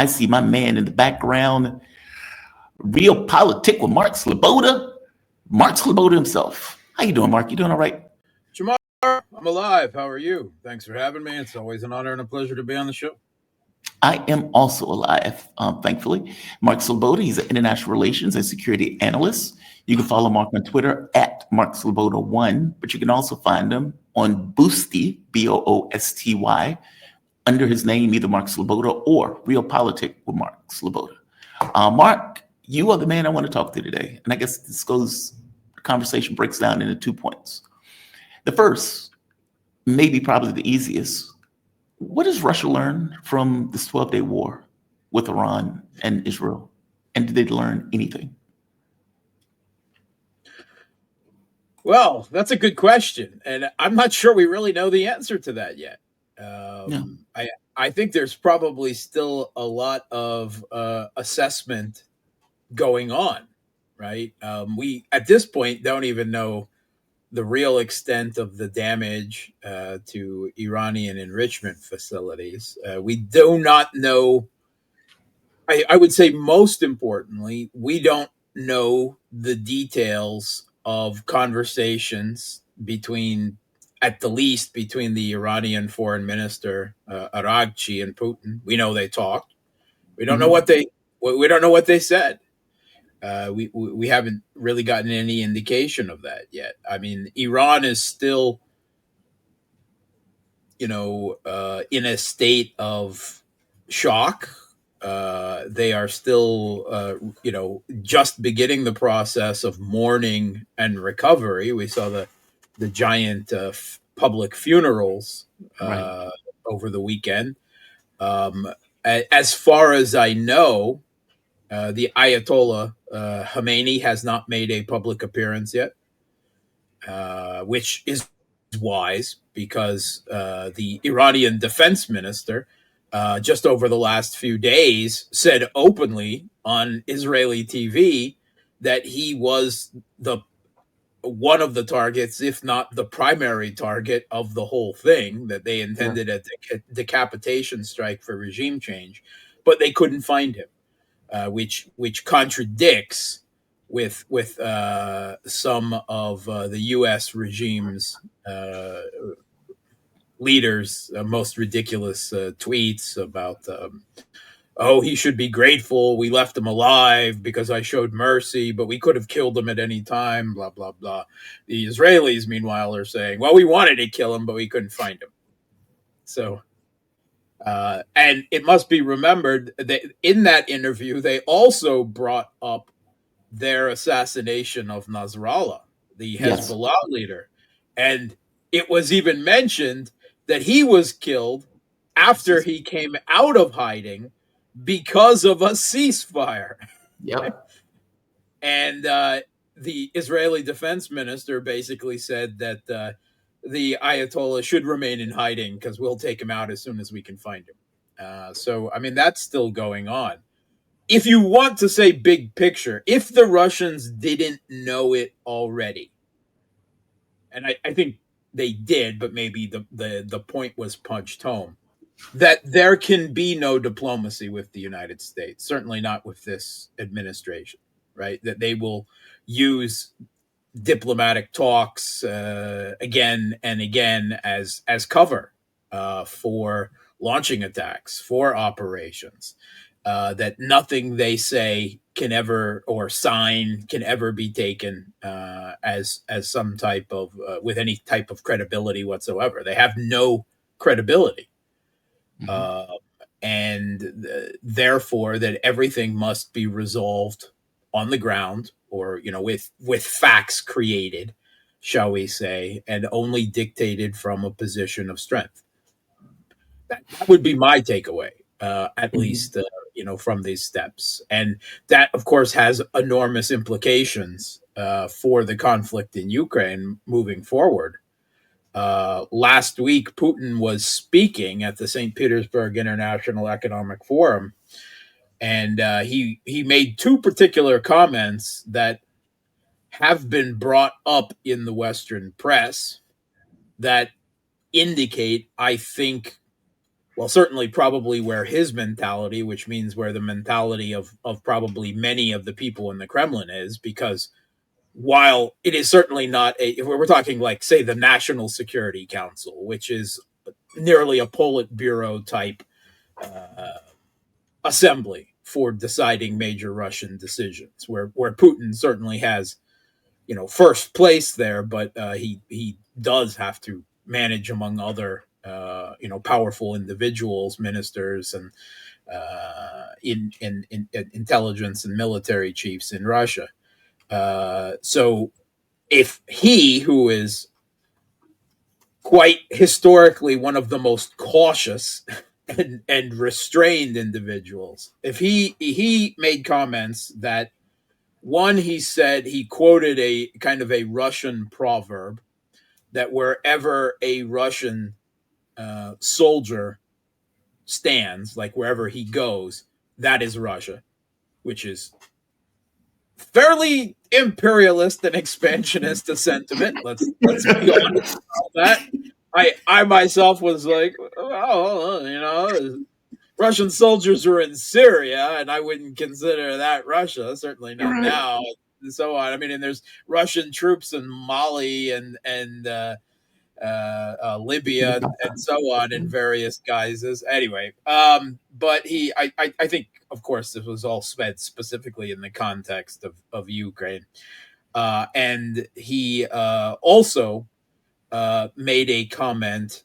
I see my man in the background. Real politic with Mark Sleboda. Mark Sleboda himself. How you doing, Mark? You doing all right? Jamar, I'm alive. How are you? Thanks for having me. It's always an honor and a pleasure to be on the show. I am also alive, thankfully. Mark Sleboda, he's an international relations and security analyst. You can follow Mark on Twitter at Mark Sleboda1, but you can also find him on Boosty, Boosty, under his name, either Mark Sleboda or Real Politic with Mark Sleboda. Mark, you are the man I want to talk to today. And I guess the conversation breaks down into 2 points. The first, maybe probably the easiest, what does Russia learn from this 12-day war with Iran and Israel? And did they learn anything? Well, that's a good question. And I'm not sure we really know the answer to that yet. Yeah. I think there's probably still a lot of assessment going on, right? We, at this point, don't even know the real extent of the damage to Iranian enrichment facilities. We do not know. I would say most importantly, we don't know the details of conversations between, at the least, between the Iranian foreign minister Aragchi and Putin. We know they talked. We don't know Mhm. we don't know what they said. We haven't really gotten any indication of that yet. I mean, Iran is still, in a state of shock. They are still, just beginning the process of mourning and recovery. We saw the giant public funerals Right. over the weekend. As far as I know, the Ayatollah Khomeini has not made a public appearance yet, which is wise because the Iranian defense minister, just over the last few days, said openly on Israeli TV that he was the one of the targets, if not the primary target of the whole thing, that they Yeah. intended a decapitation strike for regime change, but they couldn't find him, which contradicts with some of the U.S. regime's leaders' most ridiculous tweets about, oh, he should be grateful we left him alive because I showed mercy, but we could have killed him at any time, blah, blah, blah. The Israelis, meanwhile, are saying, well, we wanted to kill him, but we couldn't find him. So, and it must be remembered that in that interview, they also brought up their assassination of Nasrallah, the Yes. Hezbollah leader. And it was even mentioned that he was killed after he came out of hiding because of a ceasefire. Yep. And the Israeli defense minister basically said that the Ayatollah should remain in hiding because we'll take him out as soon as we can find him. So, I mean, that's still going on. If you want to say big picture, if the Russians didn't know it already, and I think they did, but maybe the point was punched home, that there can be no diplomacy with the United States, certainly not with this administration, right? That they will use diplomatic talks again and again as cover for launching attacks, for operations. That nothing they say can ever or sign can ever be taken as some type of with any type of credibility whatsoever. They have no credibility, Mhm. uh, and therefore that everything must be resolved on the ground, or with facts created, shall we say, and only dictated from a position of strength. That would be my takeaway, at Mhm. least, from these steps. And that, of course, has enormous implications for the conflict in Ukraine moving forward. Last week, Putin was speaking at the St. Petersburg International Economic Forum, and he made two particular comments that have been brought up in the Western press that indicate, I think, well, certainly probably where his mentality, which means where the mentality of probably many of the people in the Kremlin is, because while it is certainly not if we're talking like, say, the National Security Council, which is nearly a Politburo type uh, assembly for deciding major Russian decisions, where Putin certainly has, first place there, but he does have to manage, among other powerful individuals, ministers, and in intelligence and military chiefs in Russia. So if he, who is quite historically one of the most cautious and restrained individuals, if he made comments that, one, he said, he quoted a kind of a Russian proverb that wherever a Russian soldier stands, like wherever he goes, that is Russia, which is fairly imperialist and expansionist a sentiment. Let's be honest about that. I myself was like, oh, Russian soldiers were in Syria, and I wouldn't consider that Russia. Certainly not Right. now, and so on. I mean, and there's Russian troops in Mali and Libya and so on in various guises. Anyway, but I think, of course, this was all said specifically in the context of Ukraine, and he also made a comment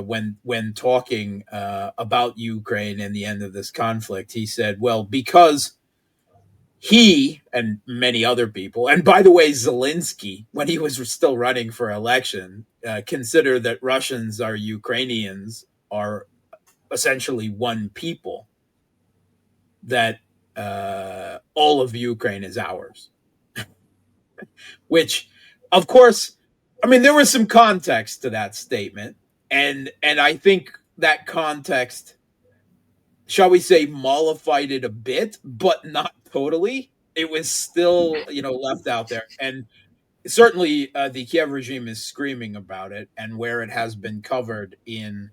when talking about Ukraine and the end of this conflict. He said, "Well, because he and many other people, and by the way, Zelensky, when he was still running for election, consider that Russians are Ukrainians are essentially one people. That all of Ukraine is ours." Which, of course, I mean, there was some context to that statement, and I think that context, shall we say, mollified it a bit, but not totally. It was still, left out there, and certainly the Kiev regime is screaming about it, and where it has been covered in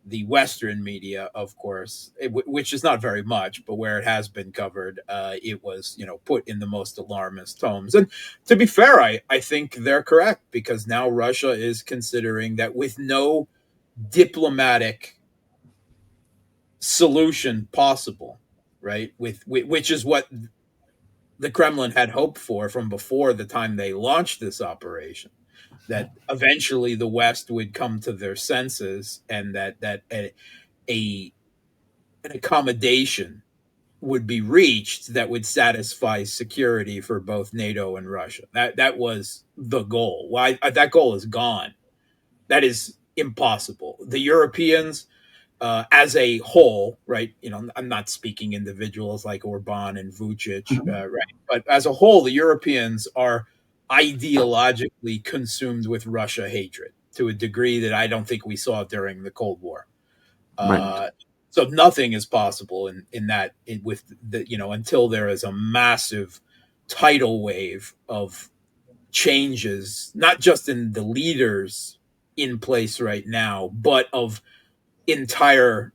the Western media, of course, which is not very much, but where it has been covered, it was, put in the most alarmist tones. And to be fair, I think they're correct, because now Russia is considering that with no diplomatic solution possible, right? With which is what the Kremlin had hoped for from before the time they launched this operation, that eventually the West would come to their senses, and that a an accommodation would be reached that would satisfy security for both NATO and Russia. That was the goal. Why that goal is gone. That is impossible. The Europeans, as a whole, right? I'm not speaking individuals like Orban and Vucic, Mhm. right? But as a whole, the Europeans are ideologically consumed with Russia hatred to a degree that I don't think we saw during the Cold War. Right. Uh, so nothing is possible with until there is a massive tidal wave of changes, not just in the leaders in place right now, but of entire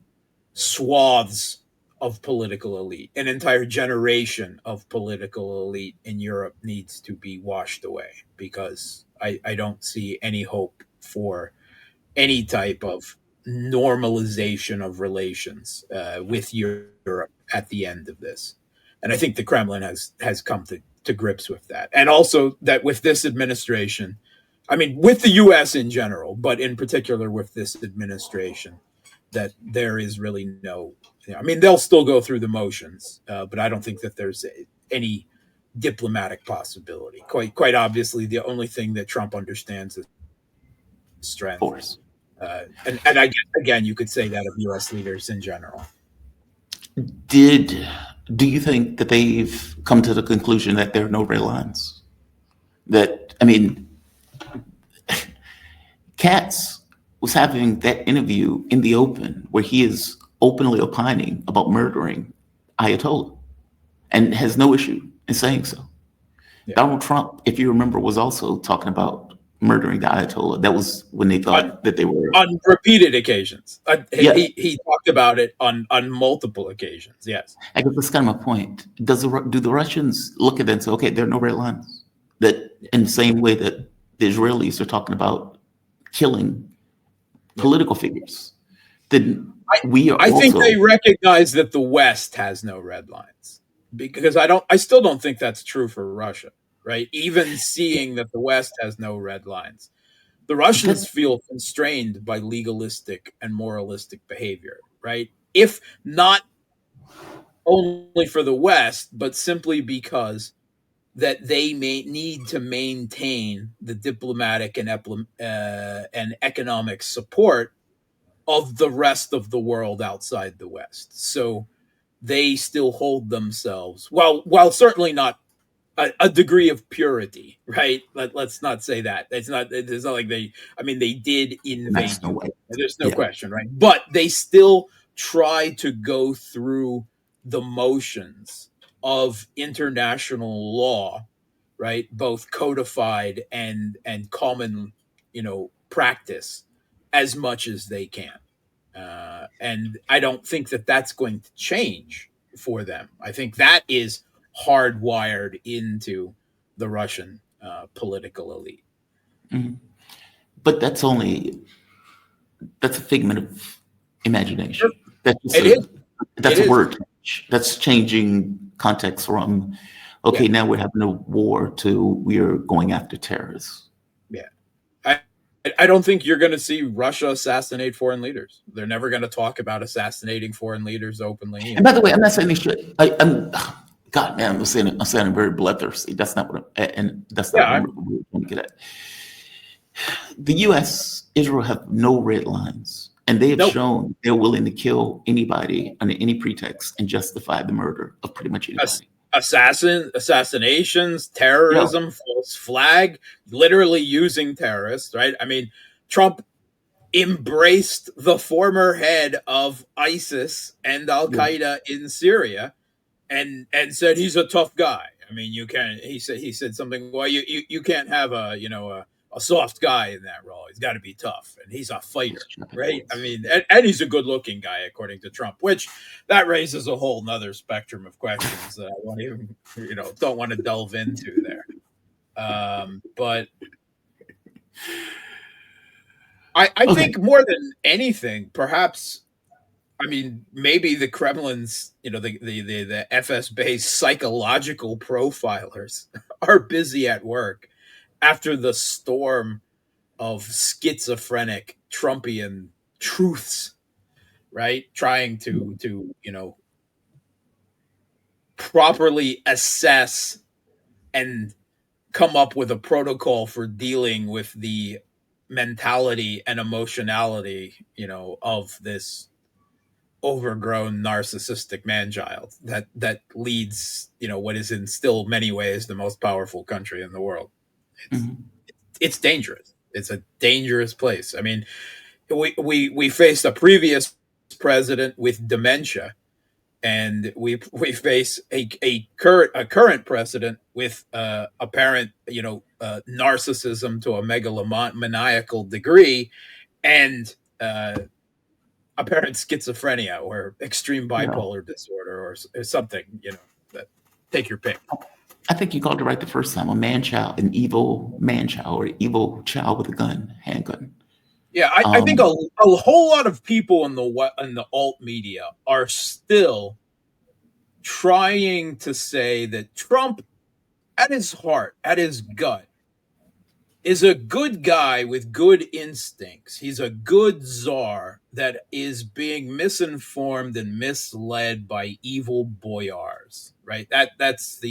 swaths of political elite. An entire generation of political elite in Europe needs to be washed away, because I don't see any hope for any type of normalization of relations with Europe at the end of this. And I think the Kremlin has come to grips with that. And also that with this administration, I mean, with the US in general, but in particular with this administration, that there is really no, I mean, they'll still go through the motions, but I don't think that there's any diplomatic possibility. Quite obviously, the only thing that Trump understands is strength. Force. And I guess, again, you could say that of U.S. leaders in general. Did do you think that they've come to the conclusion that there are no rail lines? That I mean, Katz was having that interview in the open where he is openly opining about murdering Ayatollah and has no issue in saying so. Yeah. Donald Trump, if you remember, was also talking about murdering the Ayatollah. That was when they on thought that they were. on repeated occasions. Yeah, He talked about it on multiple occasions. Yes. I guess that's kind of my point. Do the Russians look at it and say, okay, there are no red lines? That in the same way that the Israelis are talking about killing Yeah. political figures, then I we are I think also. they recognize that the West has no red lines, because I still don't think that's true for Russia, right? Even seeing that the West has no red lines, the Russians That, feel constrained by legalistic and moralistic behavior, right? If not only for the West, but simply because that they may need to maintain the diplomatic and economic support of the rest of the world outside the West. So they still hold themselves, while certainly not a degree of purity, right? Let's not say that. It's not like they. I mean, they did that's invade no way. Ukraine. There's no Yeah. question, right? But they still try to go through the motions of international law, right? Both codified and common, practice, as much as they can. And I don't think that that's going to change for them. I think that is hardwired into the Russian political elite. Mhm. But that's a figment of imagination. Sure. That's just It is. It that's a is. word change. That's changing context from, Yeah. okay, now we're having a war to we're going after terrorists. Yeah. I, I don't think you're going to see Russia assassinate foreign leaders. They're never going to talk about assassinating foreign leaders openly. And by the way, I'm not saying they should. God, man, I'm sounding very bloodthirsty. That's not what and that's not what Yeah. I'm really trying to get at. The U.S., Israel have no red lines, and they have Nope. shown they're willing to kill anybody under any pretext and justify the murder of pretty much anybody. Assassinations, Yeah, terrorism, false flag, literally using terrorists, right? I mean, Trump embraced the former head of ISIS and Al yeah, Qaeda in Syria, and said he's a tough guy. I mean, you can't. He said something. Well, you can't have a soft guy in that role. He's got to be tough, and he's a those fighter, right? I chickens. mean, and he's a good looking guy according to Trump, which that raises a whole nother spectrum of questions that I won't even don't want to delve into there. But I Okay, think more than anything, perhaps, I mean, maybe the Kremlin's, the FS-based psychological profilers are busy at work after the storm of schizophrenic Trumpian truths, right? Trying to properly assess and come up with a protocol for dealing with the mentality and emotionality, of this overgrown narcissistic man-child that leads, what is in still many ways the most powerful country in the world. It's mhm, it's dangerous. It's a dangerous place. I mean, we faced a previous president with dementia, and we face a current president with apparent, narcissism to a megalomaniacal degree, and apparent schizophrenia or extreme yeah. bipolar disorder, or something, that, take your pick. I think you called it right the first time. A man child, an evil man child, or an evil child with a gun, handgun. Yeah, I think Um, a whole lot of people in the alt media are still trying to say that Trump, at his heart, at his gut, is a good guy with good instincts. He's a good czar that is being misinformed and misled by evil boyars, right? That's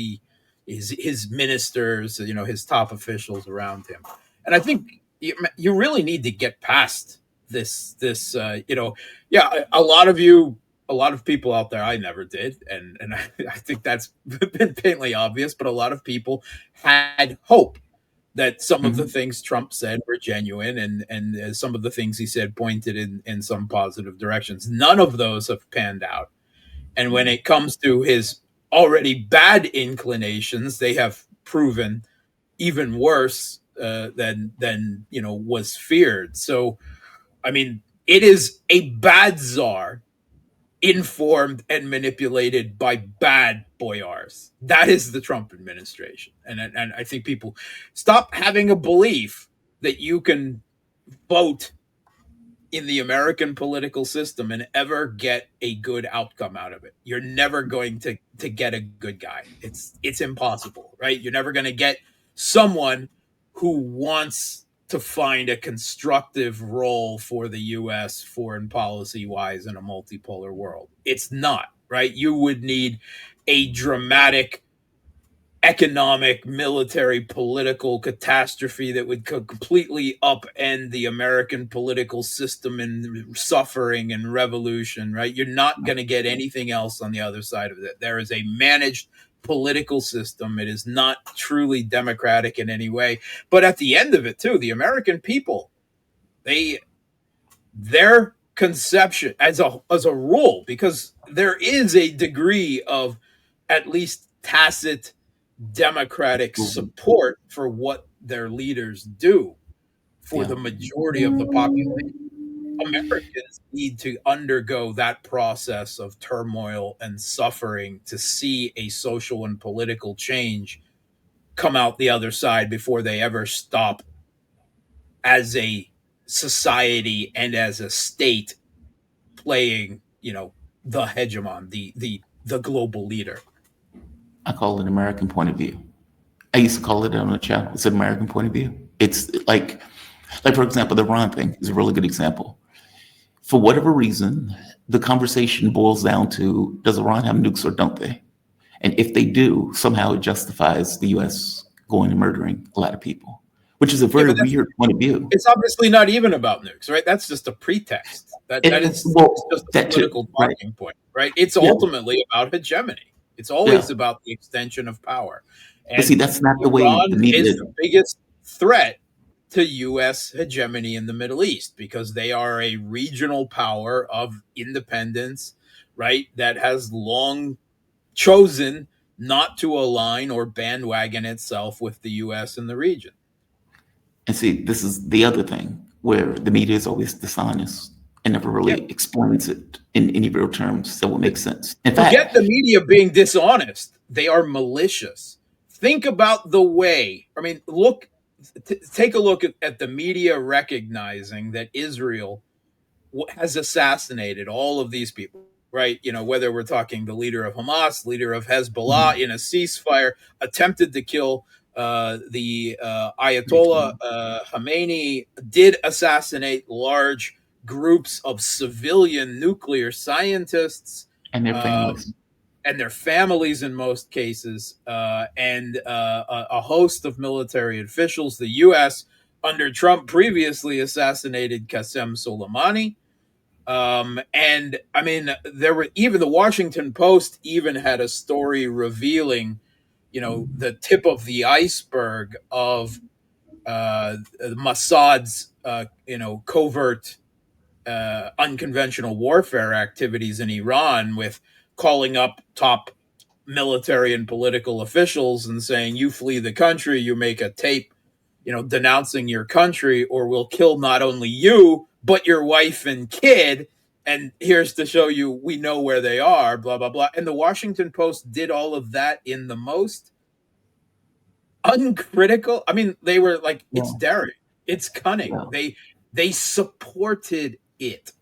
his ministers, his top officials around him. And I think you really need to get past this. Yeah, a lot of people out there, I never did, and I think that's been painfully obvious, but a lot of people had hope that some of the mhm, things Trump said were genuine, and some of the things he said pointed in some positive directions. None of those have panned out. And when it comes to his already bad inclinations, they have proven even worse, than was feared. So, I mean, it is a bad czar informed and manipulated by bad boyars. That is the Trump administration, and I think people stop having a belief that you can vote in the American political system and ever get a good outcome out of it. You're never going to get a good guy. It's impossible, right? You're never going to get someone who wants to find a constructive role for the US foreign policy wise in a multipolar world. It's not, right? You would need a dramatic economic, military, political catastrophe that would completely upend the American political system and suffering and revolution, right? You're not going to get anything else on the other side of it. There is a managed political system. It is not truly democratic in any way. But at the end of it, too, the American people, their conception as a rule, because there is a degree of at least tacit democratic support for what their leaders do for Yeah. the majority of the population. Americans need to undergo that process of turmoil and suffering to see a social and political change come out the other side before they ever stop as a society and as a state playing, the hegemon, the global leader. I call it American point of view. I used to call it on the channel. It's an American point of view. It's like for example, the Iran thing is a really good example. For whatever reason, the conversation boils down to, does Iran have nukes or don't they? And if they do, somehow it justifies the U.S. going and murdering a lot of people, which is a Yeah, very but weird point of view. it's obviously not even about nukes, right? That's just a pretext. That It, that is well, just a that too, political right? talking point, right? It's Yeah, ultimately about hegemony. It's yeah. always about the extension of power. But see, And that's not the way Iran the media. is the biggest threat to US hegemony in the Middle East because they are a regional power of independence, right? That has long chosen not to align or bandwagon itself with the US in the region. And see, this is the other thing where the media is always dishonest and never Yeah. really explains it in any real terms that would make sense. In Forget fact, the media being dishonest. They are malicious. Think about the way, I mean, take a look at the media recognizing that Israel has assassinated all of these people, right? Whether we're talking the leader of Hamas, leader of Hezbollah in a ceasefire, attempted to kill the Ayatollah Khamenei, did assassinate large groups of civilian nuclear scientists. and their Um, families. and their families in most cases, and a host of military officials. The U.S. under Trump previously assassinated Qasem Soleimani. And I mean, there were even the Washington Post even had a story revealing, the tip of the iceberg of Mossad's, covert unconventional warfare activities in Iran with calling up top military and political officials and saying, you flee the country, you make a tape, denouncing your country, or we'll kill not only you, but your wife and kid. And here's to show you we know where they are, blah, blah, blah. And the Washington Post did all of that in the most uncritical. I mean, they were like, Yeah, it's daring, it's cunning. yeah, They supported it.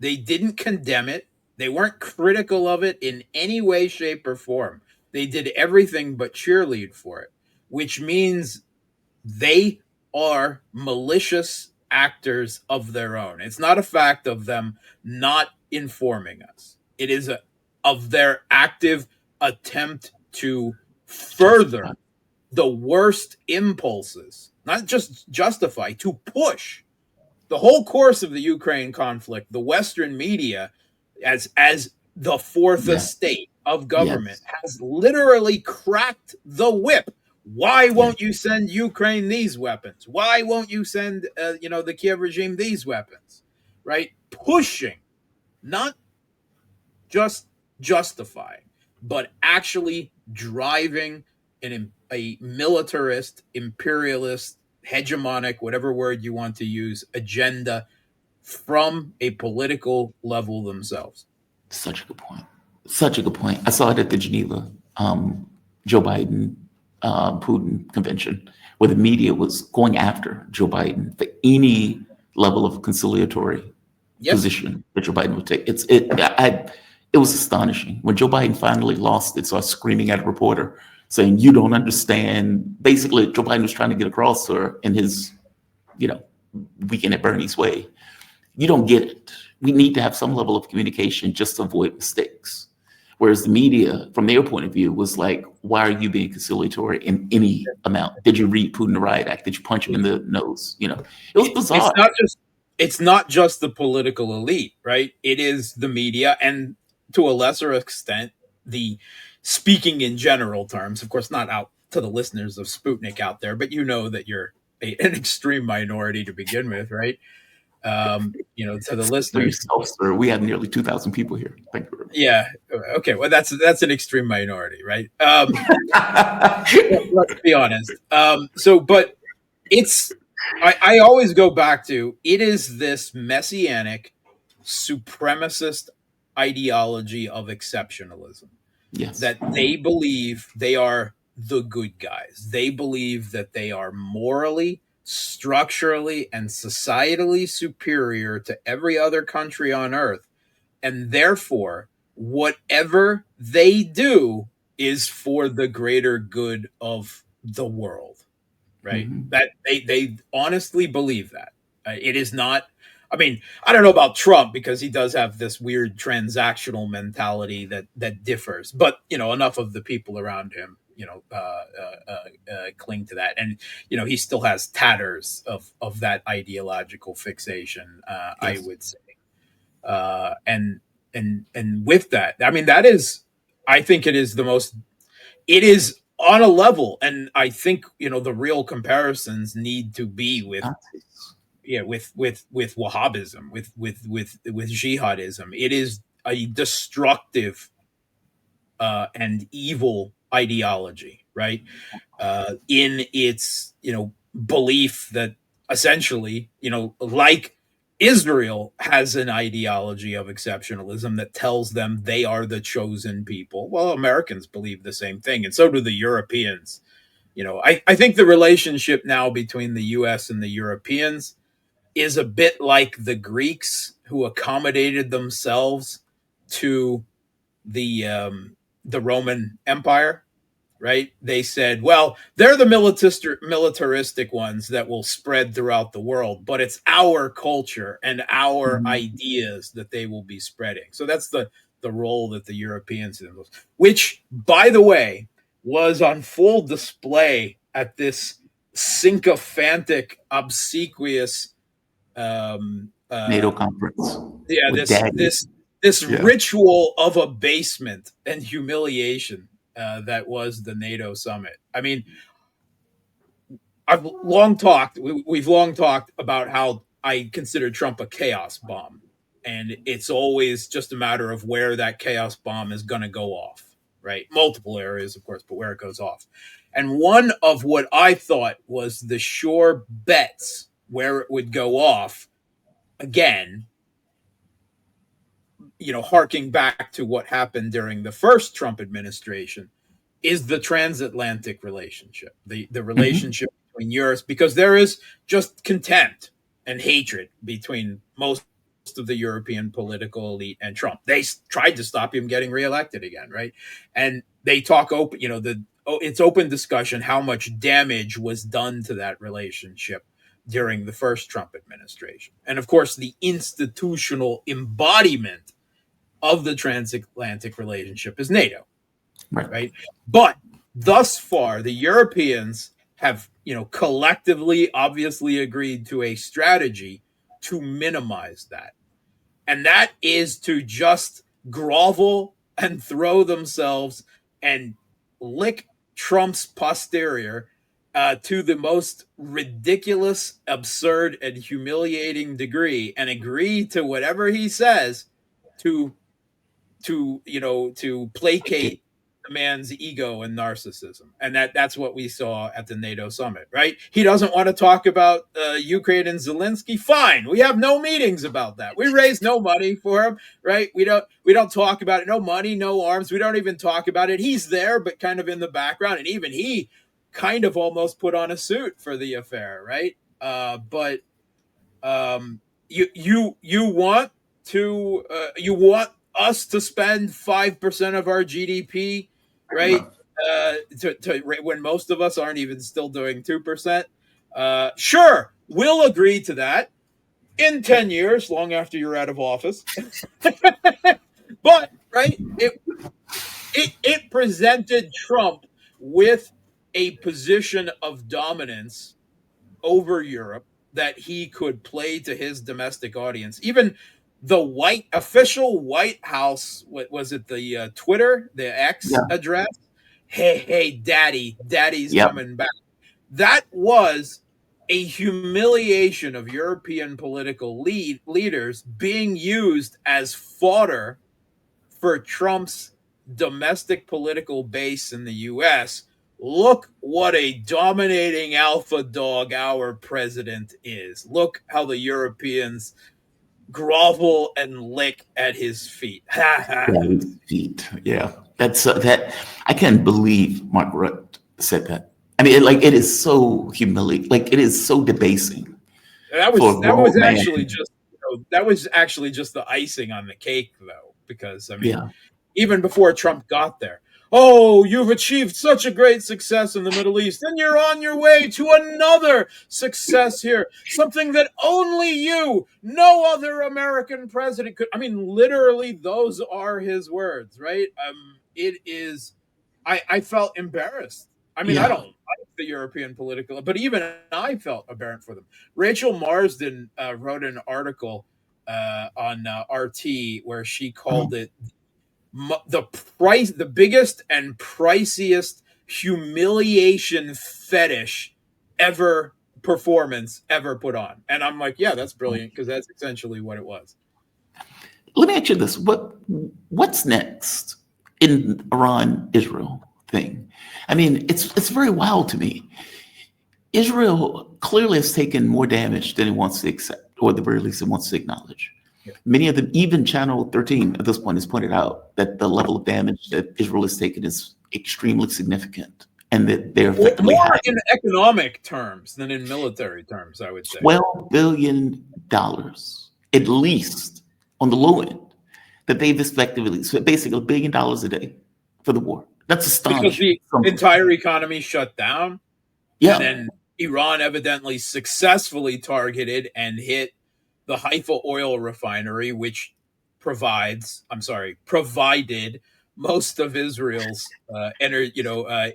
They didn't condemn it. They weren't critical of it in any way, shape, or form. They did everything but cheerlead for it, which means they are malicious actors of their own. It's not a fact of them not informing us. It is of their active attempt to justify. further the worst impulses, not just justify, to push the whole course of the Ukraine conflict. The Western media, as the fourth Yeah, estate of government, yes, has literally cracked the whip. Why yes, won't you send Ukraine these weapons? Why won't you send the Kiev regime these weapons? Right, pushing, not just justifying, but actually driving a militarist, imperialist, hegemonic, whatever word you want to use, agenda from a political level themselves. Such a good point. Such a good point. I saw it at the Geneva Joe Biden Putin convention, where the media was going after Joe Biden for any level of conciliatory Yes. position that Joe Biden would take. It was astonishing when Joe Biden finally lost it. So I was screaming at a reporter saying, "You don't understand." Basically, Joe Biden was trying to get across to her in his, you know, weekend at Bernie's way. You don't get it. We need to have some level of communication just to avoid mistakes. Whereas the media, from their point of view, was like, why are you being conciliatory in any amount? Did you read Putin the Riot Act? Did you punch him in the nose? You know, it was It's bizarre. not just the political elite, right? It is the media, and to a lesser extent, the speaking in general terms. Of course, not out to the listeners of Sputnik out there, but you know that you're an extreme minority to begin with, right? To the For listeners, yourself, sir. We have nearly 2,000 people here. Thank you very yeah, okay. Well, that's an extreme minority, right? much. Let's be honest. But it's I always go back to it is this messianic supremacist ideology of exceptionalism Yes. that they believe they are the good guys. They believe that they are morally, structurally, and societally superior to every other country on earth. And therefore, whatever they do is for the greater good of the world, right? Mhm. That they honestly believe that. It is not. I mean, I don't know about Trump because he does have this weird transactional mentality that differs. But enough of the people around him, cling to that, and he still has tatters of that ideological fixation. I Yes. would say, and with that, I mean, that is, I think it is the most it is on a level, and I think the real comparisons need to be with Nazis. with Wahhabism, with jihadism. It is a destructive and evil ideology, right? In its belief that essentially like Israel has an ideology of exceptionalism that tells them they are the chosen people. Well, Americans believe the same thing, and so do the Europeans. I think the relationship now between the US and the Europeans is a bit like the Greeks who accommodated themselves to the um, the Roman Empire, right? They said, well, they're the militaristic ones that will spread throughout the world, but it's our culture and our Mhm. ideas that they will be spreading. So that's the role that the Europeans did, which, by the way, was on full display at this sycophantic, obsequious, um, uh, NATO conference yeah, with this Daddy. this this Yeah. ritual of abasement and humiliation that was the NATO summit. I mean, we've long talked about how I consider Trump a chaos bomb, and it's always just a matter of where that chaos bomb is going to go off, right? Multiple areas, of course, but where it goes off. And one of what I thought was the sure bets where it would go off, again, harking back to what happened during the first Trump administration, is the transatlantic relationship, the Mhm. relationship between Europe, because there is just contempt and hatred between most of the European political elite and Trump. They tried to stop him getting reelected again, right? And they talk open, it's open discussion how much damage was done to that relationship during the first Trump administration. And of course, the institutional embodiment of the transatlantic relationship is NATO, Right. right? But thus far, the Europeans have, collectively, obviously agreed to a strategy to minimize that. And that is to just grovel and throw themselves and lick Trump's posterior to the most ridiculous, absurd, and humiliating degree, and agree to whatever he says to to Okay. placate the man's ego and narcissism, and that's what we saw at the NATO summit. Right? He doesn't want to talk about Ukraine and Zelensky. Fine, we have no meetings about that. We raise no money for him. Right? We don't talk about it. No money, no arms. We don't even talk about it. He's there, but kind of in the background, and even he kind of almost put on a suit for the affair. Right? But you want you want us to spend 5% of our GDP, right? When most of us aren't even still doing 2%. Sure, we'll agree to that in 10 years, long after you're out of office. But right, it presented Trump with a position of dominance over Europe that he could play to his domestic audience. Even the official White House, what was it, the Twitter, the X Yeah. address? Hey, daddy's Yep. coming back. That was a humiliation of European political leaders being used as fodder for Trump's domestic political base in the U.S. Look what a dominating alpha dog our president is. Look how the Europeans grovel and lick at his feet. Daddy's feet. Yeah. That's that. I can't believe Mark Rutte said that. I mean, it is so humiliating. Like, it is so debasing That for was a that grown was man. actually just that was actually just the icing on the cake, though, because I mean, Yeah. even before Trump got there. Oh, you've achieved such a great success in the Middle East, and you're on your way to another success here. Something that only you, no other American president could. I mean, literally, those are his words, right? It is. I felt embarrassed. I mean, I Yeah. don't like the European political, but even I felt embarrassed for them. Rachel Marsden wrote an article on RT where she called Mhm. it the biggest and priciest humiliation fetish ever performance ever put on. And I'm like, yeah, that's brilliant because that's essentially what it was. Let me ask you this: what's next in Iran Israel thing? I mean, it's very wild to me. Israel clearly has taken more damage than it wants to accept, or at the very least, it wants to acknowledge. Yeah. Many of them, even Channel 13 at this point, has pointed out that the level of damage that Israel has taken is extremely significant, and that they're effectively More hiding in economic terms than in military terms, I would say. $12 billion, at least on the low end, that they've effectively, so basically $1 billion a day for the war. That's Because astonishing. the entire economy shut down, and Yeah. then Iran evidently successfully targeted and hit the Haifa oil refinery, which provided most of Israel's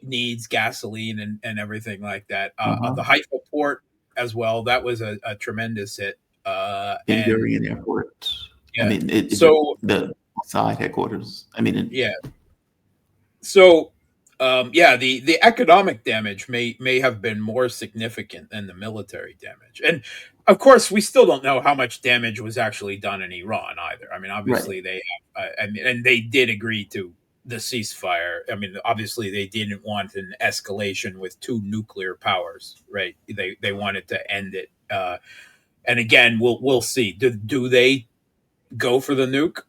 needs, gasoline and everything like that. Uh-huh. The Haifa port as well. That was a tremendous hit. Ben And Gurion Airport. I yeah, mean, so the side headquarters. I mean, yeah, so yeah, the economic damage may have been more significant than the military damage, and of course, we still don't know how much damage was actually done in Iran either. I mean, right. obviously they have, and they did agree to the ceasefire. I mean, obviously they didn't want an escalation with two nuclear powers, right? They wanted to end it. And again, we'll see. Do they go for the nuke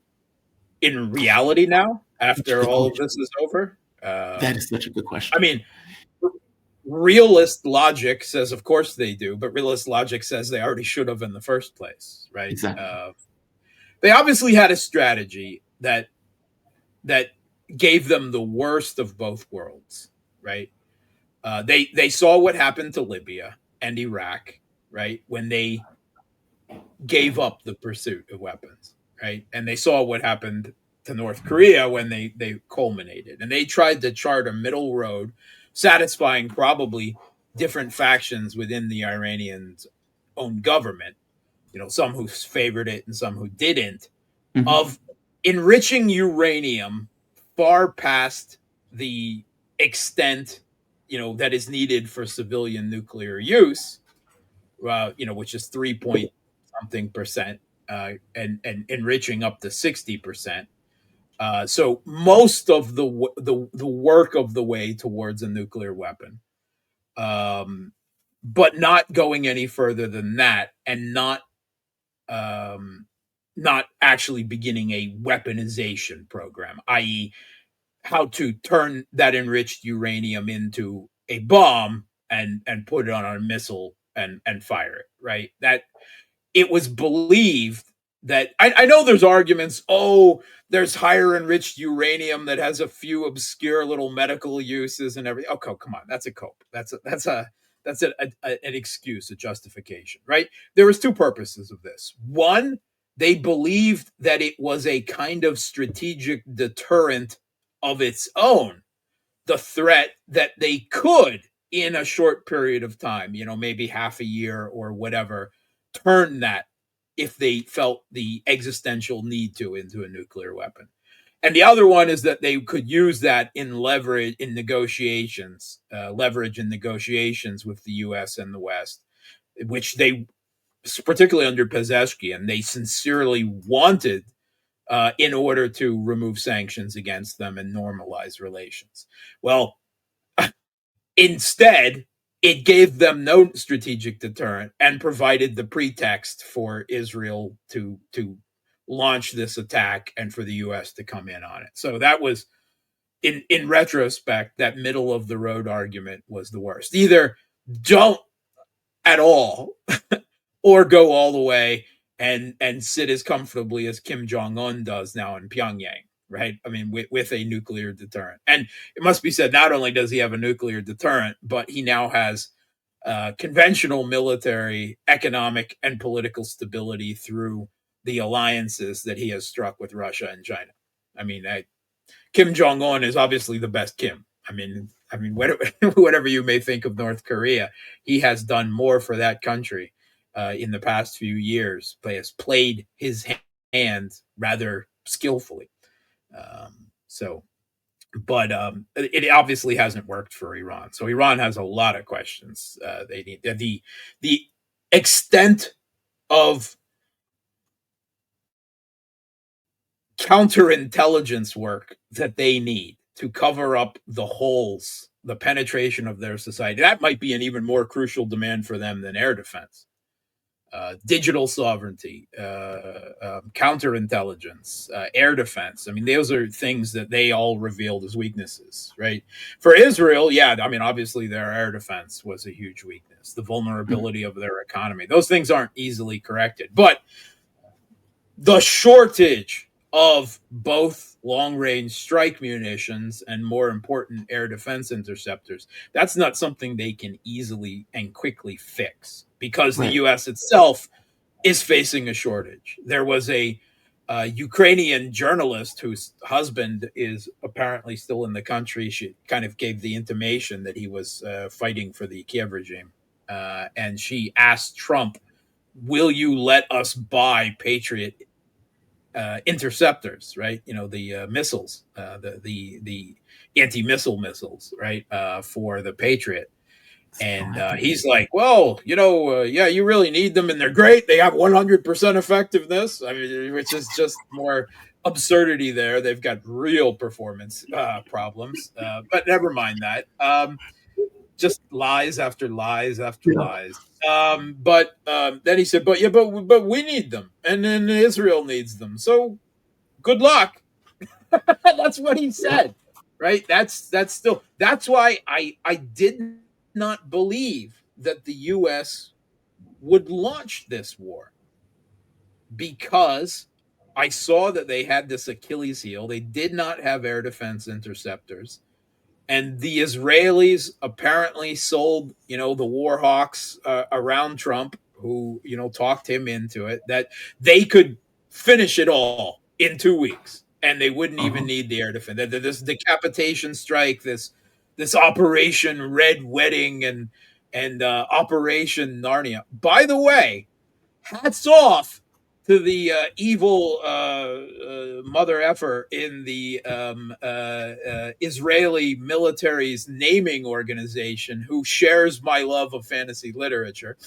in reality now Such a after good all of question. this is over? That is such a good I question. mean, realist logic says, of course they do, but realist logic says they already should have in the first place, right? Exactly. They obviously had a strategy that gave them the worst of both worlds, right? They saw what happened to Libya and Iraq, right, when they gave up the pursuit of weapons, right, and they saw what happened to North Korea when they culminated, and they tried to chart a middle road, satisfying probably different factions within the Iranians' own government. Some who favored it and some who didn't, Mhm. of enriching uranium far past the extent that is needed for civilian nuclear use, which is 3 point something percent, and enriching up to 60%. So most of the work of the way towards a nuclear weapon, um, but not going any further than that, and um, not actually beginning a weaponization program, i.e., how to turn that enriched uranium into a bomb and put it on a missile and fire it. Right. That it was believed that I know there's arguments. Oh, there's higher enriched uranium that has a few obscure little medical uses and everything. Oh, come on, that's a cope. That's an excuse, a justification, right? There was two purposes of this. One, they believed that it was a kind of strategic deterrent of its own, the threat that they could, in a short period of time, maybe half a year or whatever, turn that, if they felt the existential need to, into a nuclear weapon. And the other one is that they could use that in leverage in negotiations, with the U.S. and the West, which they, particularly under Pezeshkian, they sincerely wanted, in order to remove sanctions against them and normalize relations. Well, instead, it gave them no strategic deterrent and provided the pretext for Israel to launch this attack and for the U.S. to come in on it. So that was, in retrospect, that middle of the road argument was the worst. Either don't at all, or go all the way and sit as comfortably as Kim Jong Un does now in Pyongyang, right? I mean, with a nuclear deterrent. And it must be said, not only does he have a nuclear deterrent, but he now has conventional military, economic, and political stability through the alliances that he has struck with Russia and China. I mean, Kim Jong Un is obviously the best Kim. Whatever you may think of North Korea, he has done more for that country in the past few years. He has played his hand rather skillfully. So, but it obviously hasn't worked for Iran. So Iran has a lot of questions. They need the extent of counterintelligence work that they need to cover up the holes, the penetration of their society. That might be an even more crucial demand for them than air defense. Digital sovereignty, counterintelligence, air defense. I mean, those are things that they all revealed as weaknesses, right? For Israel, yeah, I mean, obviously their air defense was a huge weakness, the vulnerability of their economy. Those things aren't easily corrected. But the shortage of both long range strike munitions and, more important, air defense interceptors, that's not something they can easily and quickly fix, because the Right. U.S. itself is facing a shortage. There was a Ukrainian journalist whose husband is apparently still in the country. She kind of gave the intimation that he was fighting for the Kiev regime. And she asked Trump, will you let us buy Patriot interceptors, right? The missiles, the anti-missile missiles, right, for the Patriot. And he's like, well, yeah, you really need them, and they're great. They have 100% effectiveness. I mean, which is just more absurdity there. They've got real performance problems, but never mind that. Just lies after lies after Yeah. lies. But then he said, but we need them, and then Israel needs them. So good luck. That's what he said, right? That's why I did not believe that the U.S. would launch this war, because I saw that they had this Achilles heel. They did not have air defense interceptors. And the Israelis apparently sold, the war hawks around Trump, who, talked him into it, that they could finish it all in 2 weeks, and they wouldn't even need the air defense. This decapitation strike, this Operation Red Wedding, and Operation Narnia. By the way, hats off to the evil mother effer in the Israeli military's naming organization, who shares my love of fantasy literature.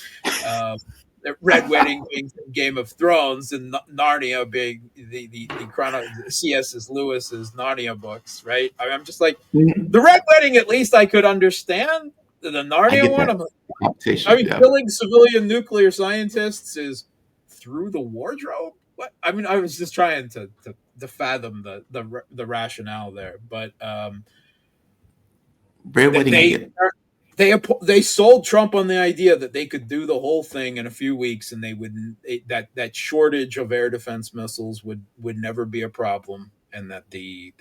Red Wedding being from Game of Thrones, and Narnia being the C.S. Lewis's Narnia books, right? I'm just like, Mhm. the Red Wedding, at least I could understand. The I Narnia get one, that I'm like, I competition. mean, Yeah. killing civilian nuclear scientists is through the wardrobe. What? I mean, I was just trying to fathom the rationale there, but Red Wedding, I they get. they sold Trump on the idea that they could do the whole thing in a few weeks, and that shortage of air defense missiles would never be a problem, and that the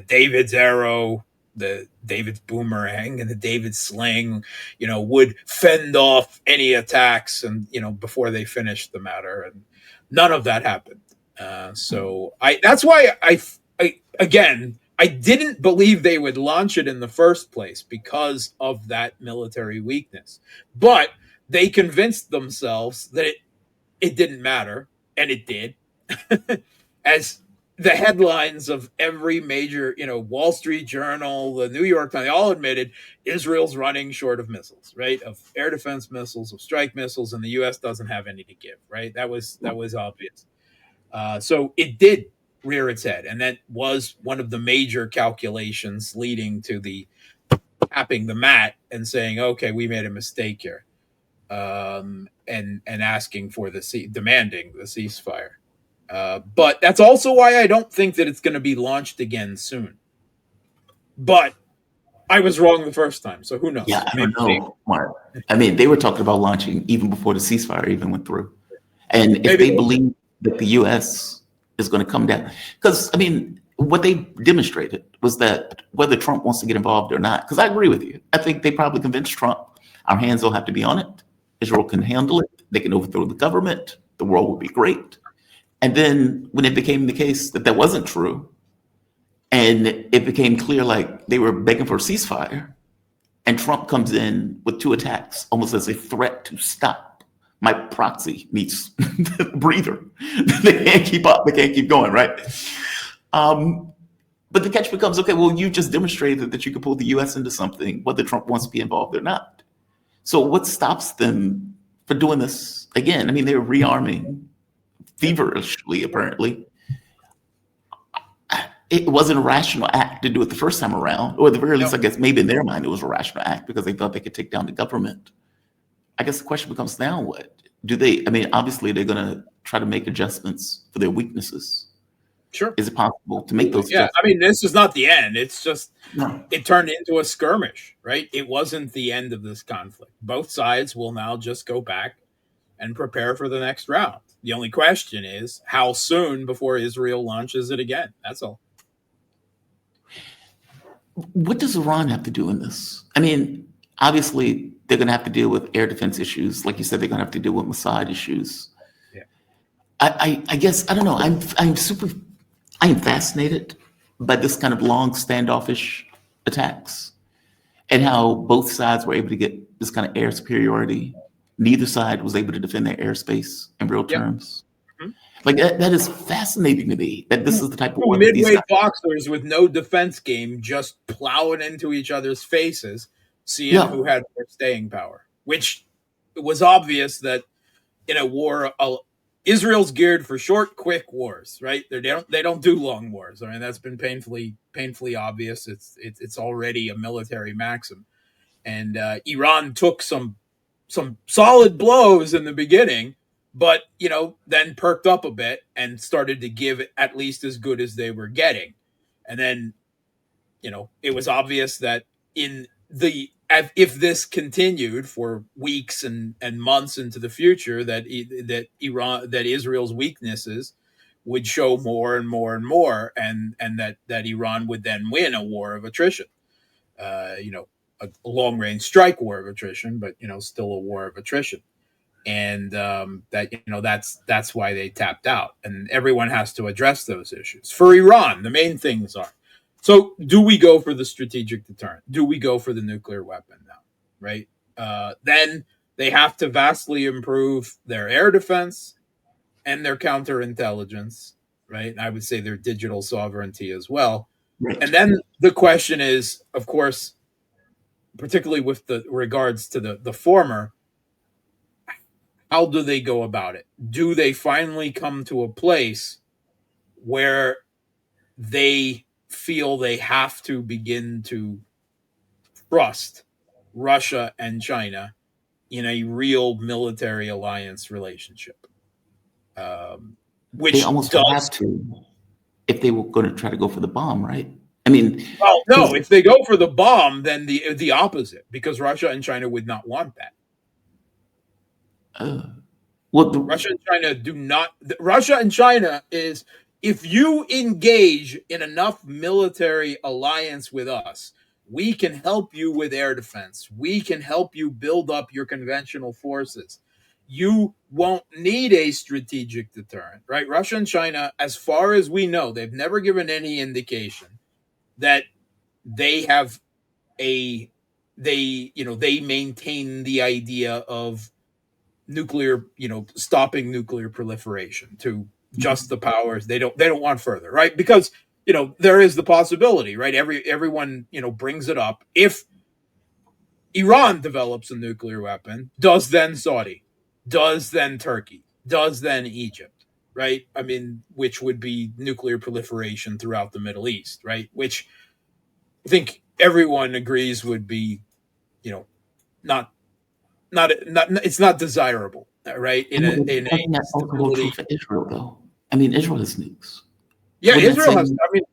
David's arrow, the David's boomerang, and the David's sling, would fend off any attacks, and before they finished the matter, and none of that happened. So that's why I again, I didn't believe they would launch it in the first place because of that military weakness. But they convinced themselves that it didn't matter, and it did. As the headlines of every major, Wall Street Journal, the New York Times, they all admitted Israel's running short of missiles, right? Of air defense missiles, of strike missiles, and the U.S. doesn't have any to give, right? That was obvious. So it did rear its head, and that was one of the major calculations leading to the tapping the mat and saying, "Okay, we made a mistake here," and asking for demanding the ceasefire. But that's also why I don't think that it's going to be launched again soon. But I was wrong the first time, so who Yeah, knows? I don't Maybe they, know, Mark. I mean, they were talking about launching even before the ceasefire even went through. And if maybe they they believe that the U.S. is going to come down, because I mean, what they demonstrated was that whether Trump wants to get involved or not, because I agree with you, I think they probably convinced Trump our hands don't have to be on it. Israel can handle it. They can overthrow the government. The world will be great. And then when it became the case that that wasn't true, and it became clear like they were begging for a ceasefire, and Trump comes in with two attacks, almost as a threat to stop. My proxy needs a breather. They can't keep up. They can't keep going, right? Um, but the catch becomes, okay, well, you just demonstrated that you could pull the U.S. into something, whether Trump wants to be involved or not. So what stops them for doing this again? I mean, they're rearming feverishly, apparently. It wasn't a rational act to do it the first time around, or at the very no. least, I guess maybe in their mind it was a rational act because they thought they could take down the government. I guess the question becomes now what? Do they, I mean, obviously they're going to try to make adjustments for their weaknesses. Sure. Is it possible to make those Yeah, I adjustments? mean, this is not the end. It's just No. it turned into a skirmish, right? It wasn't the end of this conflict. Both sides will now just go back and prepare for the next round. The only question is how soon before Israel launches it again. That's all. What does Iran have to do in this? I mean, obviously they're going to have to deal with air defense issues. Like you said, they're going to have to deal with Mossad issues. Yeah. I guess, I don't know. I am fascinated by this kind of long standoffish attacks and how both sides were able to get this kind of air superiority. Neither side was able to defend their airspace in real Yep. terms. Mhm. Like that is fascinating to me. That this Two is the type of two war that these midweight guys. boxers with no defense game just plowing into each other's faces, seeing Yeah, who had more staying power, which it was obvious that in a war, Israel's geared for short, quick wars, right? They don't do long wars. I mean, that's been painfully obvious. It's already a military maxim, and Iran took some solid blows in the beginning, but then perked up a bit and started to give at least as good as they were getting, and then it was obvious that in the if this continued for weeks and months into the future, that Israel's weaknesses would show more and more and more, and that Iran would then win a war of attrition. A long range strike war of attrition, but still a war of attrition. And that's why they tapped out, and everyone has to address those issues. For Iran, the main things are: so do we go for the strategic deterrent? Do we go for the nuclear weapon now? Right? Then they have to vastly improve their air defense and their counterintelligence. Right? And I would say their digital sovereignty as well. right. And then the question is, of course, particularly with the regards to the former, How do they go about it? Do they finally come to a place where they feel they have to begin to trust Russia and China in a real military alliance relationship, um, They which almost would have does. to if they were going to try to go for the bomb, right? I mean, Well, no, because if they go for the bomb, then the opposite, because Russia and China would not want that. uh, well, Russia and China do not. Russia and China is, if you engage in enough military alliance with us, we can help you with air defense. We can help you build up your conventional forces. You won't need a strategic deterrent, right? Russia and China, as far as we know, they've never given any indication that they have a they maintain the idea of nuclear, stopping nuclear proliferation to just the powers. They don't want further, right? Because there is the possibility, right? Everyone brings it up. If Iran develops a nuclear weapon, does then Saudi, does then Turkey, does then Egypt, right? I mean, which would be nuclear proliferation throughout the Middle East, right? Which I think everyone agrees would be, you know, not not it's not desirable, right? I In know, a but in a doesn't that also hold true stability. for Israel, though? I mean, Israel has nukes. Yeah, Wouldn't that Israel has. same? I mean,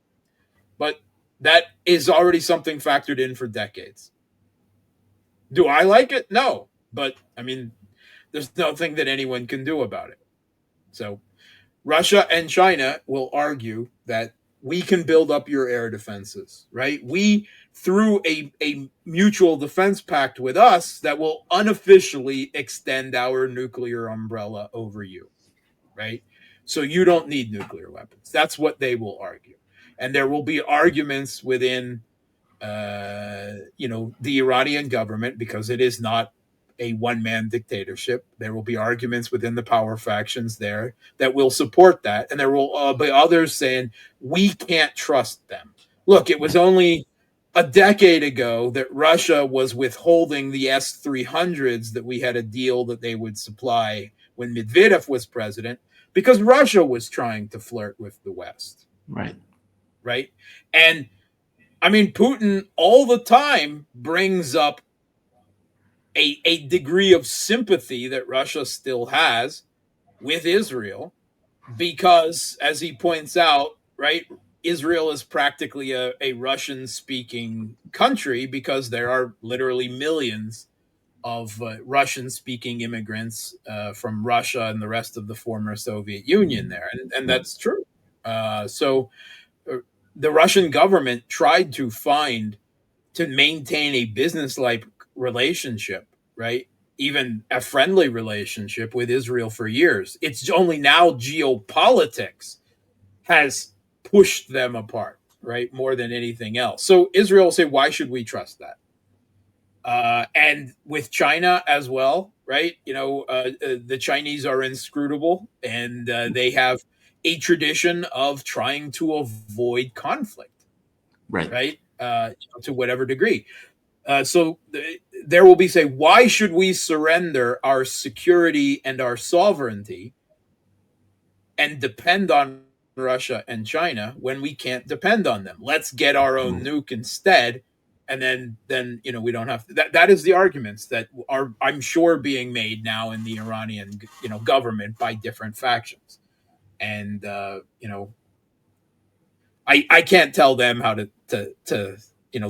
but that is already something factored in for decades. Do I like it? No, but I mean, there's nothing that anyone can do about it. So Russia and China will argue that we can build up your air defenses, right? We, through a mutual defense pact with us, that will unofficially extend our nuclear umbrella over you, right? So you don't need nuclear weapons. That's what they will argue. And there will be arguments within the Iranian government, because it is not a one man dictatorship. There will be arguments within the power factions there that will support that. And there will be others saying, we can't trust them. Look, it was Right, only a decade ago that Russia was withholding the S-300s that we had a deal that they would supply when Medvedev was president, because Russia was trying to flirt with the West, right, right? And I mean, Putin all the time brings up a degree of sympathy that Russia still has with Israel, because, as he points out, right, Israel is practically a Russian speaking country, because there are literally millions of Russian speaking immigrants from Russia and the rest of the former Soviet Union there. And right, that's true. So uh, the Russian government tried to maintain a business-like relationship, right? Even a friendly relationship with Israel for years. It's only now geopolitics has pushed them apart, right? More than anything else. So Israel will say, why should we trust that? And with China as well, right? The Chinese are inscrutable, and they have a tradition of trying to avoid conflict, right. right? To whatever degree. So there will be say, why should we surrender our security and our sovereignty and depend on Russia and China when we can't depend on them? Let's get our own Right. nuke instead, and then we don't have to. That is the arguments that are, I'm sure, being made now in the Iranian government by different factions, and I can't tell them how to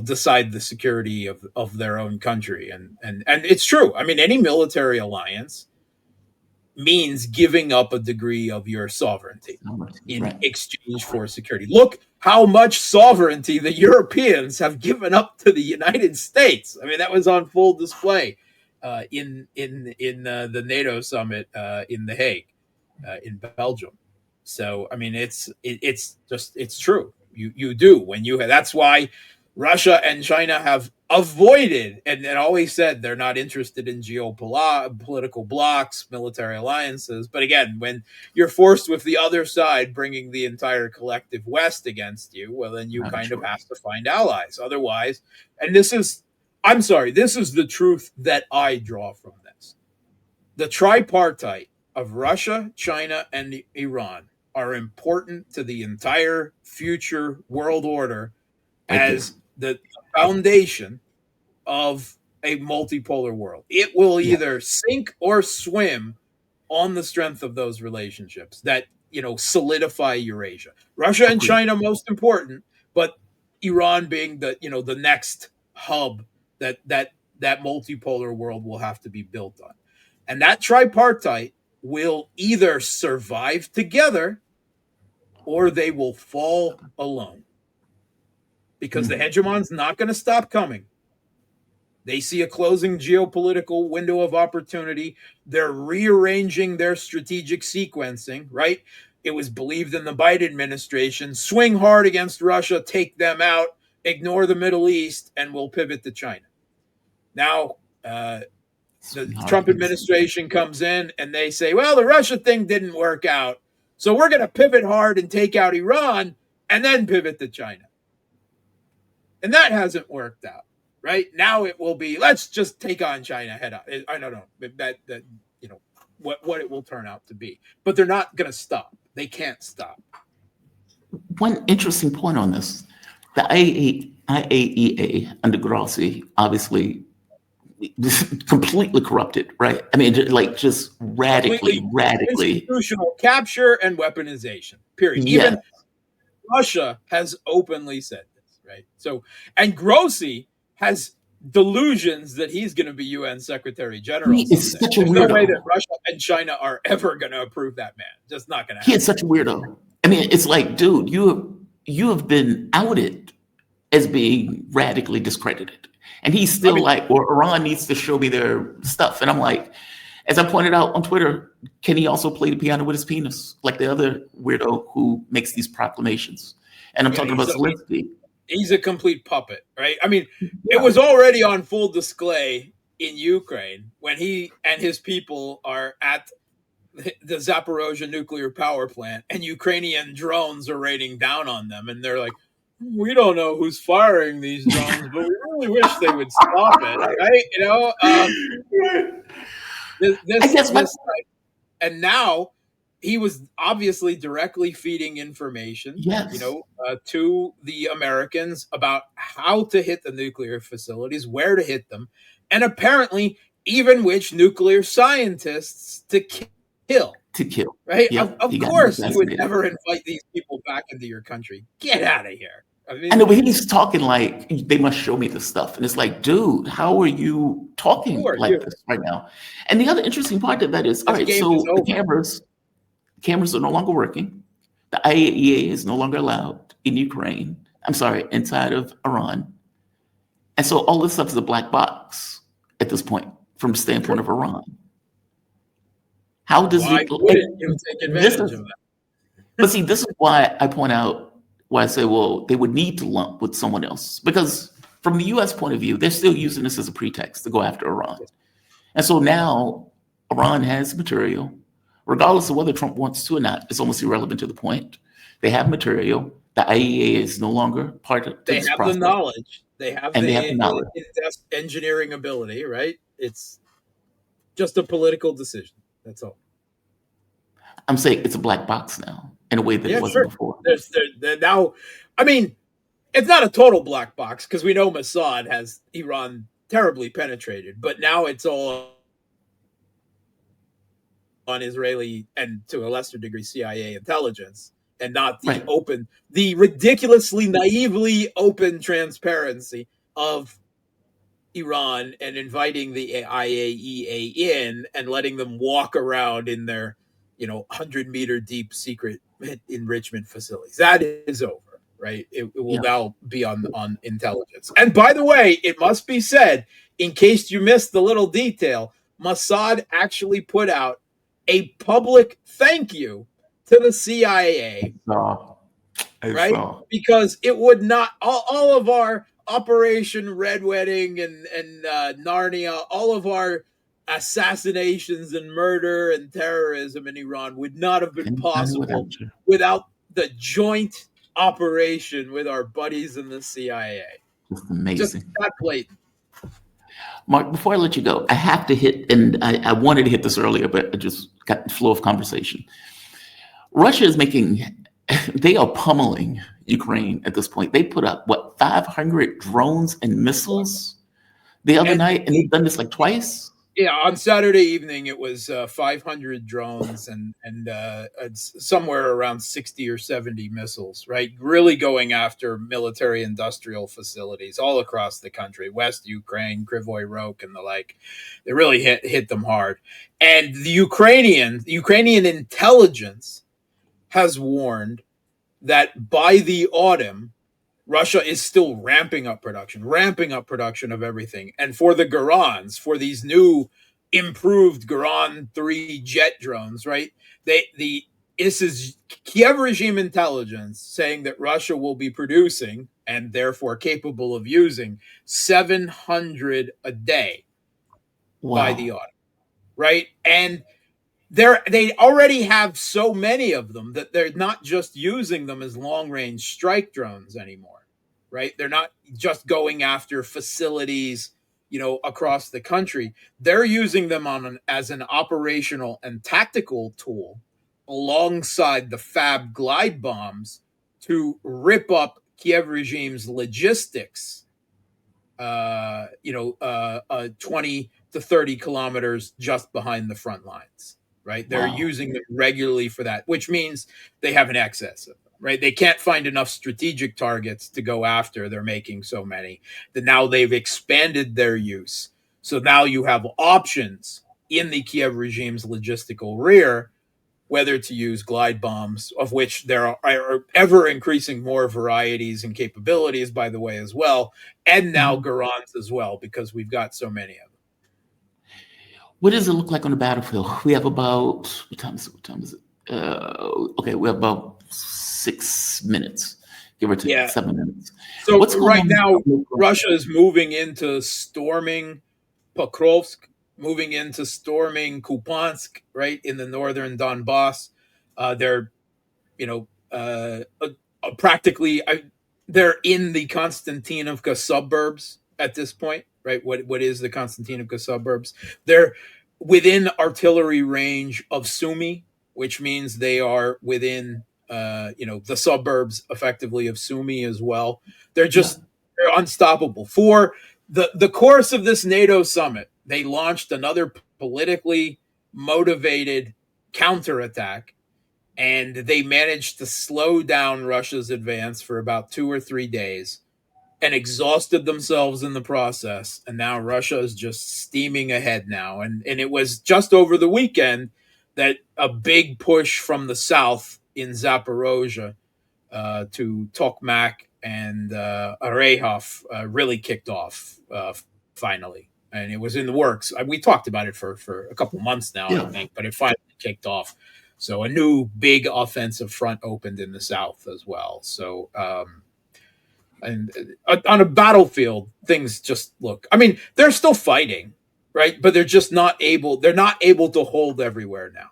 decide the security of their own country, and it's true. I mean, any military alliance means giving up a degree of your sovereignty in Right. exchange for security. Look how much sovereignty the Europeans have given up to the United States. I mean, that was on full display in the NATO summit in The Hague, in Belgium. So I mean, it's true. You do when you have. That's why Russia and China have avoided and always said they're not interested in geopolitical blocks, military alliances. But again, when you're forced with the other side bringing the entire collective West against you, well, then you Not a kind of have choice. to find allies. Otherwise, and this is, I'm sorry, this is the truth that I draw from this. The tripartite of Russia, China, and Iran are important to the entire future world order Right there. as the foundation of a multipolar world. It will Yeah. either sink or swim on the strength of those relationships that solidify Eurasia. Russia and Agreed. China most important, but Iran being the next hub that multipolar world will have to be built on. And that tripartite will either survive together or they will fall alone because the hegemon's not going to stop coming. They see a closing geopolitical window of opportunity. They're rearranging their strategic sequencing, right? It was believed in the Biden administration, swing hard against Russia, take them out, ignore the Middle East, and we'll pivot to China. Now, the Trump administration comes in and they say, well, the Russia thing didn't work out. So we're going to pivot hard and take out Iran and then pivot to China. And that hasn't worked out. Right now, it will be let's just take on China head on. I don't know that what it will turn out to be, but they're not going to stop. They can't stop. One interesting point on this: the IAEA under Grossi, obviously, completely corrupted, right? I mean, like just radically institutional capture and weaponization. Period. Yes. Even Russia has openly said this, right? So, and Grossi has delusions that he's going to be UN Secretary General. He is such a There's weirdo. no way that Russia and China are ever going to approve that man. Just not going to happen. He is such a weirdo. I mean, it's like, dude, you have been outed as being radically discredited. And he's still like, well, Iran needs to show me their stuff. And I'm like, as I pointed out on Twitter, can he also play the piano with his penis? Like the other weirdo who makes these proclamations. And I'm talking about Zelensky. He's a complete puppet, right? I mean, it was already on full display in Ukraine when he and his people are at the Zaporozhye nuclear power plant and Ukrainian drones are raining down on them. And they're like, we don't know who's firing these drones, but we really wish they would stop it, right? And now he was obviously directly feeding information, to the Americans about how to hit the nuclear facilities, where to hit them, and apparently even which nuclear scientists to kill. Right? Yep. Of course, you would never invite these people back into your country. Get out of here. I know, but he's talking like they must show me this stuff. And it's like, dude, how are you talking this right now? And the other interesting part of that is, all right, so the cameras are no longer working. The IAEA is no longer allowed in Ukraine. I'm sorry, inside of Iran. And so all this stuff is a black box at this point from the standpoint of Iran. How does you take advantage of that? But see, this is why I point out why I say, well, they would need to lump with someone else. Because from the US point of view, they're still using this as a pretext to go after Iran. And so now Iran has material, regardless of whether Trump wants to or not, it's almost irrelevant to the point. They have material. The IAEA is no longer part of this process. The knowledge. They have the knowledge. Engineering ability, right? It's just a political decision. That's all. I'm saying it's a black box now in a way that it wasn't before. Now, I mean, it's not a total black box because we know Mossad has Iran terribly penetrated, but now it's all on Israeli and to a lesser degree CIA intelligence and not the the ridiculously naively open transparency of Iran and inviting the IAEA in and letting them walk around in their 100-meter deep secret enrichment facilities. That is over, right? It will now be on intelligence. And by the way, it must be said, in case you missed the little detail, Mossad actually put out a public thank you to the CIA, right? Because it would not all of our Operation Red Wedding and Narnia, all of our assassinations and murder and terrorism in Iran would not have been possible without the joint operation with our buddies in the CIA. Just amazing. Just that blatant. Mark, before I let you go, I have to hit, and I wanted to hit this earlier, but I just got the flow of conversation. Russia is making, they are pummeling Ukraine at this point. They put up, what, 500 drones and missiles the other And night, and they've done this like twice? yeah, on Saturday evening it was 500 drones and it's somewhere around 60 or 70 missiles, right? Really going after military industrial facilities all across the country, West Ukraine, Krivoy Rog, and the like. They really hit them hard. And the Ukrainian intelligence has warned that by the autumn Russia is still ramping up production of everything. And for the Garans, for these new improved Garan 3 jet drones, right? This is Kiev regime intelligence saying that Russia will be producing and therefore capable of using 700 a day by the Wow. autumn, right? And they already have so many of them that they're not just using them as long range strike drones anymore, right? They're not just going after facilities, across the country. They're using them as an operational and tactical tool alongside the Fab glide bombs to rip up Kiev regime's logistics 20 to 30 kilometers just behind the front lines, right? They're Wow. using them regularly for that, which means they have an excess of them, right? They can't find enough strategic targets to go after. They're making so many that now they've expanded their use. So now you have options in the Kiev regime's logistical rear whether to use glide bombs, of which there are ever increasing more varieties and capabilities, by the way, as well, and now Mhm. Garans as well, because we've got so many of them. What does it look like on the battlefield? We have about, what time is it? What time is it? Okay, we have about 6 minutes, give or take, Yeah. 7 minutes. So What's going right on? now, Russia is moving into storming Pokrovsk, moving into storming Kupiansk, right in the northern Donbass. They're you know, practically they're in the Konstantinovka suburbs at this point, right? What is the Konstantinovka suburbs? They're within artillery range of Sumy, which means they are within the suburbs effectively of Sumy as well. They're Yeah, just they're unstoppable. For the course of this NATO summit, they launched another politically motivated counterattack and they managed to slow down Russia's advance for about 2 or 3 days and exhausted themselves in the process. And now Russia is just steaming ahead now. And it was just over the weekend that a big push from the south in Zaporozhye to Tokmak and Arehov really kicked off finally. And it was in the works. We talked about it for a couple months now, I yeah. think, but it finally kicked off. So a new big offensive front opened in the south as well. So and on a battlefield, things just look. I mean, they're still fighting, right? But they're just not able. They're not able to hold everywhere now.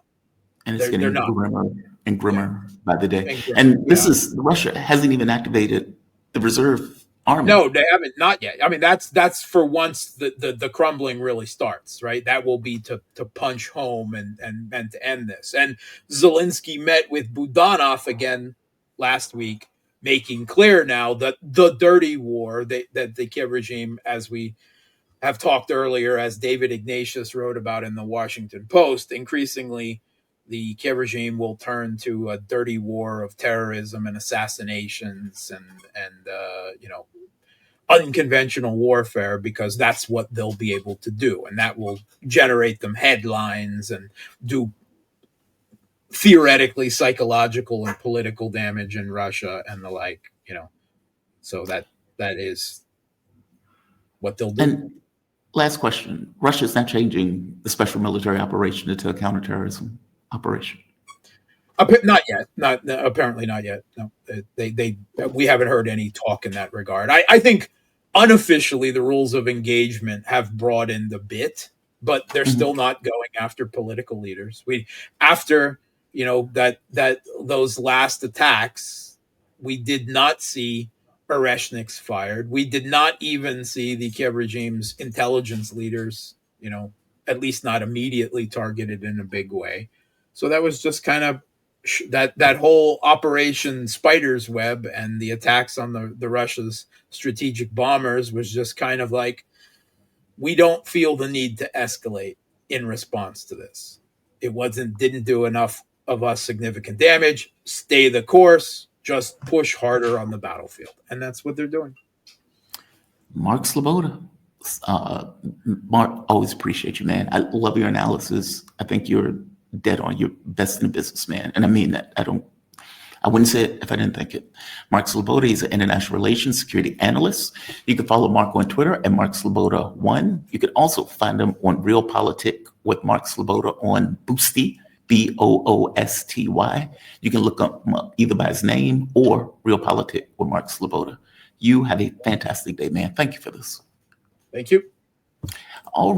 And it's They're getting not. grimmer and Yeah. grimmer by the day. And grimmer. And this Yeah. is, Russia hasn't even activated the reserve army. No, they haven't. Not yet. I mean, that's for once the crumbling really starts, right? That will be to punch home and to end this. And Zelensky met with Budanov again last week, making clear now that the dirty war that the Kiev regime, as we have talked earlier, as David Ignatius wrote about in the Washington Post, increasingly the Kiev regime will turn to a dirty war of terrorism and assassinations and unconventional warfare because that's what they'll be able to do, and that will generate them headlines and do theoretically psychological and political damage in Russia and the like. So that is what they'll do. And last question, Russia's not changing the special military operation into a counterterrorism operation. Not yet. Not apparently not yet. No, we haven't heard any talk in that regard. I think unofficially the rules of engagement have broadened a bit, but they're still Mhm. not going after political leaders. We after that those last attacks, we did not see Oreshniks fired. We did not even see the Kiev regime's intelligence leaders, at least not immediately targeted in a big way. So that was just kind of that whole Operation Spider's Web and the attacks on the Russia's strategic bombers was just kind of like, we don't feel the need to escalate in response to this. It didn't do enough of us significant damage. Stay the course, just push harder on the battlefield. And that's what they're doing. Mark Sleboda. Mark, always appreciate you, man. I love your analysis. I think you're dead on. You're best in the business, man. And I mean that. I wouldn't say it if I didn't think it. Mark Sleboda is an international relations security analyst. You can follow Mark on Twitter at Mark Sleboda1. You can also find him on Realpolitik with Mark Sleboda on Boosty, Boosty. You can look up either by his name or Realpolitik with Mark Sleboda. You have a fantastic day, man. Thank you for this. Thank you. All